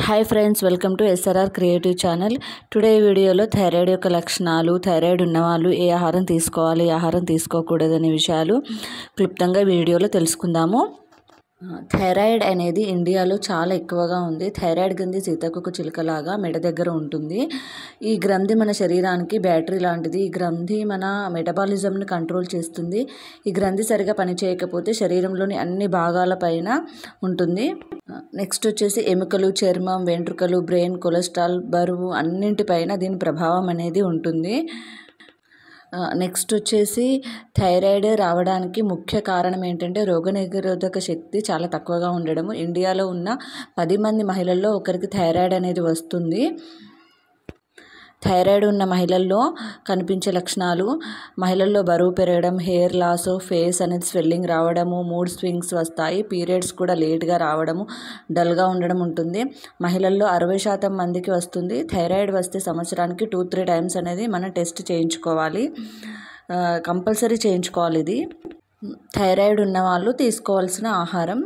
Hi friends, welcome to SRR creative channel. Today వీడియోలో thyroid యొక్క లక్షణాలు, థైరాయిడ్ ఉన్నవాళ్ళు ఏ ఆహారం తీసుకోవాలి, ఏ ఆహారం తీసుకోకూడదు అనే విషయాలు క్లుప్తంగా వీడియోలో తెలుసుకుందాము. థైరాయిడ్ అనేది ఇండియాలో చాలా ఎక్కువగా ఉంది. థైరాయిడ్ గ్రంథి సీతాకోక చిలుకలాగా మెడ దగ్గర ఉంటుంది. ఈ గ్రంథి మన శరీరానికి బ్యాటరీ లాంటిది. ఈ గ్రంథి మన మెటబాలిజంని కంట్రోల్ చేస్తుంది. ఈ గ్రంథి సరిగా పనిచేయకపోతే శరీరంలోని అన్ని భాగాల పైన ఉంటుంది. నెక్స్ట్ వచ్చేసి ఎముకలు, చర్మం, వెంట్రుకలు, బ్రెయిన్, కొలెస్ట్రాల్, బరువు అన్నింటిపైన దీని ప్రభావం అనేది ఉంటుంది. నెక్స్ట్ వచ్చేసి థైరాయిడ్ రావడానికి ముఖ్య కారణం ఏంటంటే రోగనిరోధక శక్తి చాలా తక్కువగా ఉండడము. ఇండియాలో ఉన్న 10 మంది మహిళల్లో ఒకరికి థైరాయిడ్ అనేది వస్తుంది. థైరాయిడ్ ఉన్న మహిళల్లో కనిపించే లక్షణాలు: మహిళల్లో బరువు పెరగడం, హెయిర్ లాస్, ఫేస్ అనేది స్వెల్లింగ్ రావడము, మూడ్ స్వింగ్స్ వస్తాయి, పీరియడ్స్ కూడా లేట్గా రావడము, డల్గా ఉండడం ఉంటుంది. మహిళల్లో 60% మందికి వస్తుంది. థైరాయిడ్ వస్తే సంవత్సరానికి 2-3 టైమ్స్ అనేది మనం టెస్ట్ చేయించుకోవాలి, కంపల్సరీ చేయించుకోవాలి. ఇది థైరాయిడ్ ఉన్న వాళ్ళు తీసుకోవాల్సిన ఆహారం: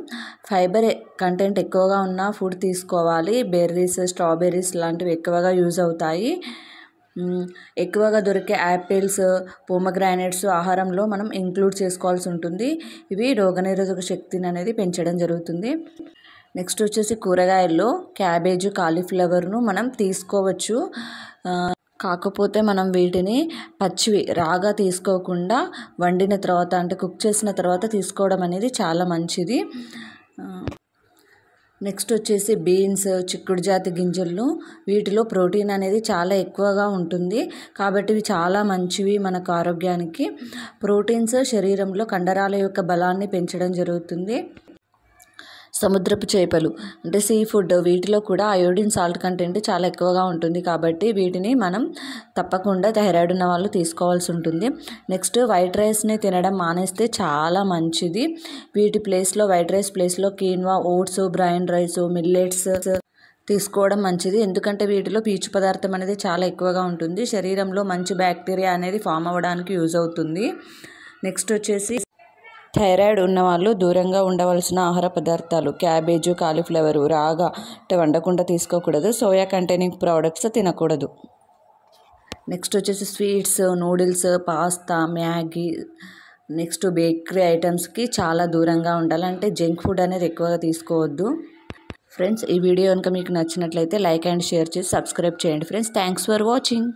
ఫైబర్ కంటెంట్ ఎక్కువగా ఉన్న ఫుడ్ తీసుకోవాలి. బెర్రీస్, స్ట్రాబెర్రీస్ లాంటివి ఎక్కువగా యూజ్ అవుతాయి. ఎక్కువగా దొరికే యాపిల్స్, పోమగ్రానైట్స్ ఆహారంలో మనం ఇంక్లూడ్ చేసుకోవాల్సి ఉంటుంది. ఇవి రోగనిరోధక శక్తిని అనేది పెంచడం జరుగుతుంది. నెక్స్ట్ వచ్చేసి కూరగాయల్లో క్యాబేజ్, కాలీఫ్లవర్ను మనం తీసుకోవచ్చు. కాకపోతే మనం వీటిని పచ్చివి రాగా తీసుకోకుండా వండిన తర్వాత, అంటే కుక్ చేసిన తర్వాత తీసుకోవడం అనేది చాలా మంచిది. నెక్స్ట్ వచ్చేసి బీన్స్, చిక్కుడు జాతి గింజలు, వీటిలో ప్రోటీన్ అనేది చాలా ఎక్కువగా ఉంటుంది. కాబట్టి ఇవి చాలా మంచివి మనకు ఆరోగ్యానికి. ప్రోటీన్స్ శరీరంలో కండరాల యొక్క బలాన్ని పెంచడం జరుగుతుంది. సముద్రపు చేపలు అంటే సీ ఫుడ్, వీటిలో కూడా అయోడిన్ సాల్ట్ కంటెంట్ చాలా ఎక్కువగా ఉంటుంది. కాబట్టి వీటిని మనం తప్పకుండా థైరాయిడ్ ఉన్న వాళ్ళు తీసుకోవాల్సి ఉంటుంది. నెక్స్ట్ వైట్ రైస్ని తినడం మానేస్తే చాలా మంచిది. వీటి ప్లేస్లో, వైట్ రైస్ ప్లేస్లో quinoa, oats, brown rice, millets తీసుకోవడం మంచిది. ఎందుకంటే వీటిలో పీచు పదార్థం అనేది చాలా ఎక్కువగా ఉంటుంది. శరీరంలో మంచి బ్యాక్టీరియా అనేది ఫామ్ అవ్వడానికి యూజ్ అవుతుంది. నెక్స్ట్ వచ్చేసి థైరాయిడ్ ఉన్నవాళ్ళు దూరంగా ఉండవలసిన ఆహార పదార్థాలు: క్యాబేజు, కాలీఫ్లవరు రాగా అంటే వండకుండా తీసుకోకూడదు. సోయా కంటైనింగ్ ప్రోడక్ట్స్ తినకూడదు. నెక్స్ట్ వచ్చేసి sweets, noodles, pasta, Maggi, next bakery ఐటమ్స్కి చాలా దూరంగా ఉండాలి. అంటే జంక్ ఫుడ్ అనేది ఎక్కువగా తీసుకోవద్దు. ఫ్రెండ్స్, ఈ వీడియో కనుక మీకు నచ్చినట్లయితే లైక్ అండ్ షేర్ చేసి సబ్స్క్రైబ్ చేయండి. Friends, thanks for watching.